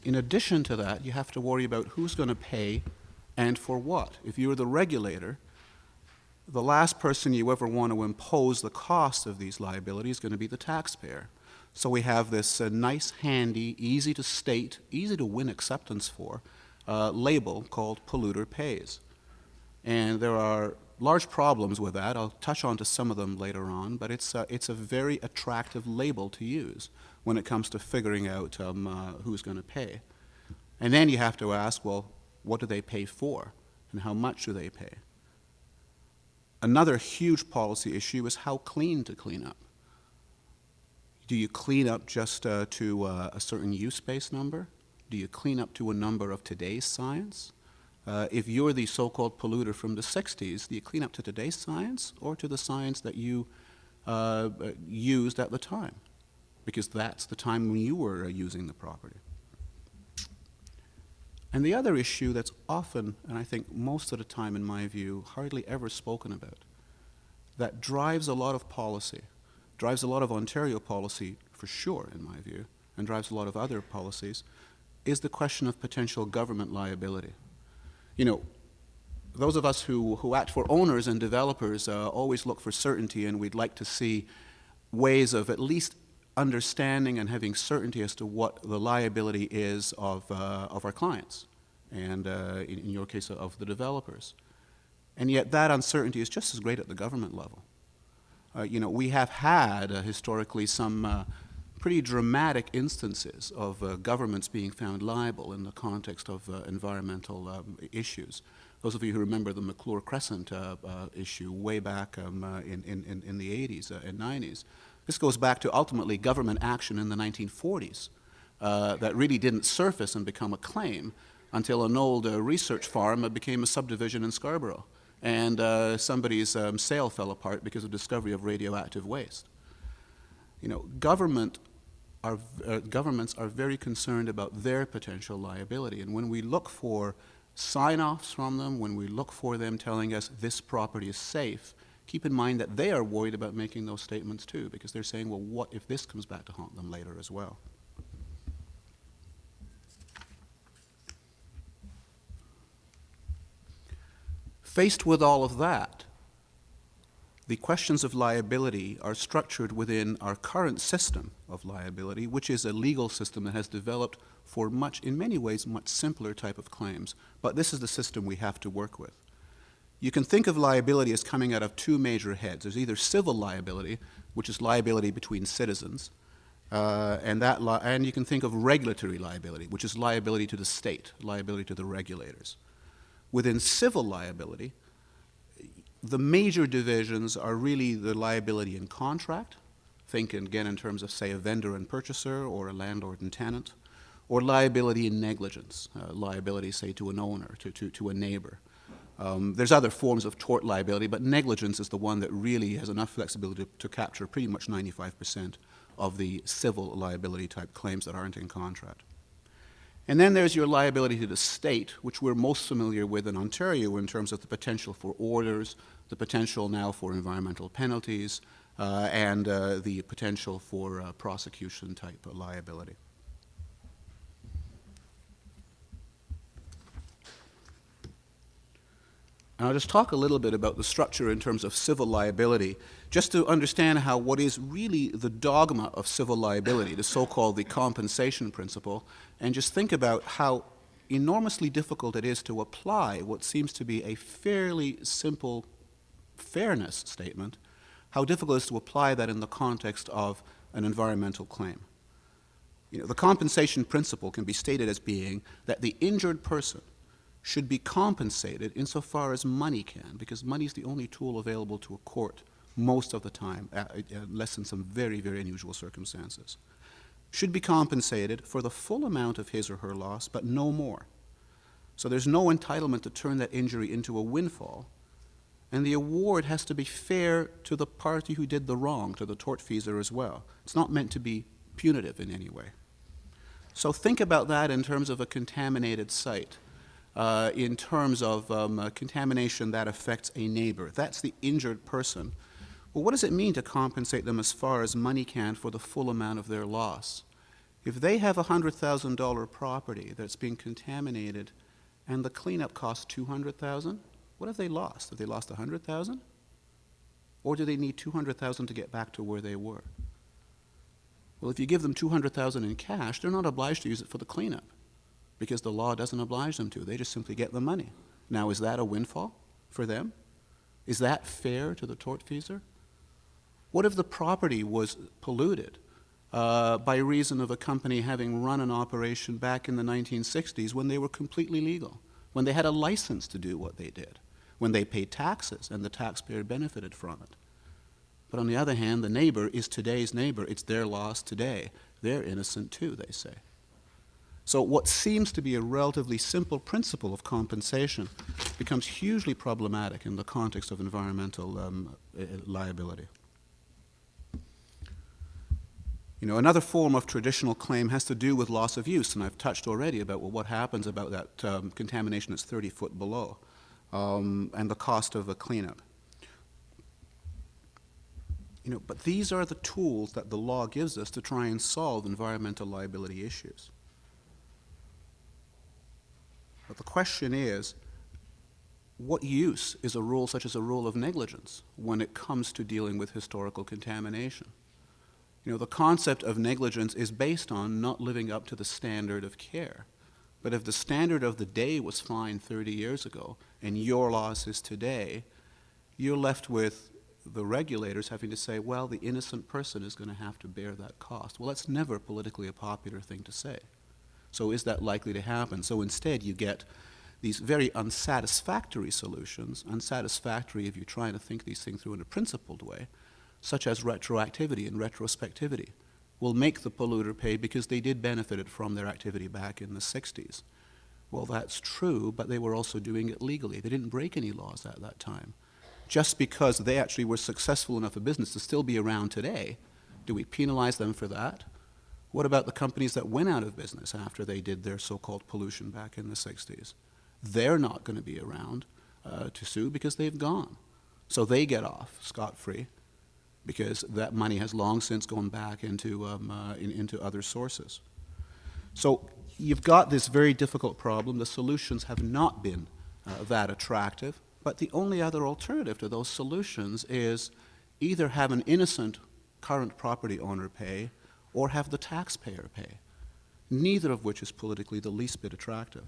In addition to that, you have to worry about who's going to pay and for what. If you're the regulator, the last person you ever want to impose the cost of these liabilities is going to be the taxpayer. So we have this nice, handy, easy to state, easy to win acceptance for label called polluter pays. And there are large problems with that. I'll touch on to some of them later on, but it's a very attractive label to use when it comes to figuring out who's going to pay. And then you have to ask, well, what do they pay for, and how much do they pay? Another huge policy issue is how clean to clean up. Do you clean up just to a certain use-based number? Do you clean up to a number of today's science? If you're the so-called polluter from the 60s, do you clean up to today's science or to the science that you used at the time? Because that's the time when you were using the property. And the other issue that's often, and I think most of the time in my view, hardly ever spoken about, that drives a lot of policy, drives a lot of Ontario policy for sure in my view, and drives a lot of other policies, is the question of potential government liability. You know, those of us who act for owners and developers always look for certainty, and we'd like to see ways of at least understanding and having certainty as to what the liability is of our clients, and in your case of the developers. And yet that uncertainty is just as great at the government level. You know, we have had historically some pretty dramatic instances of governments being found liable in the context of environmental issues. Those of you who remember the McClure Crescent issue way back in the 80s and 90s, this goes back to ultimately government action in the 1940s that really didn't surface and become a claim until an old research farm became a subdivision in Scarborough, and somebody's sale fell apart because of discovery of radioactive waste. You know, governments are very concerned about their potential liability, and when we look for sign-offs from them, when we look for them telling us this property is safe, keep in mind that they are worried about making those statements too, because they're saying, well, what if this comes back to haunt them later as well? Faced with all of that, the questions of liability are structured within our current system of liability, which is a legal system that has developed for in many ways, much simpler type of claims. But this is the system we have to work with. You can think of liability as coming out of two major heads. There's either civil liability, which is liability between citizens, and you can think of regulatory liability, which is liability to the state, liability to the regulators. Within civil liability, the major divisions are really the liability in contract. Think again in terms of, say, a vendor and purchaser or a landlord and tenant, or liability in negligence, liability, say, to an owner, to a neighbor. There's other forms of tort liability, but negligence is the one that really has enough flexibility to capture pretty much 95% of the civil liability type claims that aren't in contract. And then there's your liability to the state, which we're most familiar with in Ontario in terms of the potential for orders, the potential now for environmental penalties, and the potential for prosecution type liability. And I'll just talk a little bit about the structure in terms of civil liability, just to understand how what is really the dogma of civil liability, the so-called the compensation principle, and just think about how enormously difficult it is to apply what seems to be a fairly simple fairness statement, how difficult it is to apply that in the context of an environmental claim. You know, the compensation principle can be stated as being that the injured person should be compensated insofar as money can, because money is the only tool available to a court most of the time, unless in some very, very unusual circumstances. Should be compensated for the full amount of his or her loss, but no more. So there's no entitlement to turn that injury into a windfall, and the award has to be fair to the party who did the wrong, to the tortfeasor as well. It's not meant to be punitive in any way. So think about that in terms of a contaminated site. In terms of contamination that affects a neighbor. That's the injured person. Well, what does it mean to compensate them as far as money can for the full amount of their loss? If they have a $100,000 property that's been contaminated and the cleanup costs $200,000, what have they lost? Have they lost $100,000? Or do they need $200,000 to get back to where they were? Well, if you give them $200,000 in cash, they're not obliged to use it for the cleanup because the law doesn't oblige them to. They just simply get the money. Now, is that a windfall for them? Is that fair to the tortfeasor? What if the property was polluted by reason of a company having run an operation back in the 1960s when they were completely legal, when they had a license to do what they did, when they paid taxes and the taxpayer benefited from it? But on the other hand, the neighbor is today's neighbor. It's their loss today. They're innocent too, they say. So what seems to be a relatively simple principle of compensation becomes hugely problematic in the context of environmental liability. You know, another form of traditional claim has to do with loss of use, and I've touched already about what happens about that contamination that's 30 foot below, and the cost of a cleanup. You know, but these are the tools that the law gives us to try and solve environmental liability issues. But the question is, what use is a rule such as a rule of negligence when it comes to dealing with historical contamination? You know, the concept of negligence is based on not living up to the standard of care. But if the standard of the day was fine 30 years ago and your loss is today, you're left with the regulators having to say, well, the innocent person is going to have to bear that cost. Well, that's never politically a popular thing to say. So is that likely to happen? So instead you get these very unsatisfactory solutions, unsatisfactory if you're trying to think these things through in a principled way, such as retroactivity and retrospectivity. Will make the polluter pay because they did benefit from their activity back in the 60s. Well, that's true, but they were also doing it legally. They didn't break any laws at that time. Just because they actually were successful enough a business to still be around today, do we penalize them for that? What about the companies that went out of business after they did their so-called pollution back in the 60s? They're not going to be around to sue because they've gone. So they get off scot-free because that money has long since gone back into other sources. So you've got this very difficult problem. The solutions have not been that attractive. But the only other alternative to those solutions is either have an innocent current property owner pay or have the taxpayer pay, neither of which is politically the least bit attractive.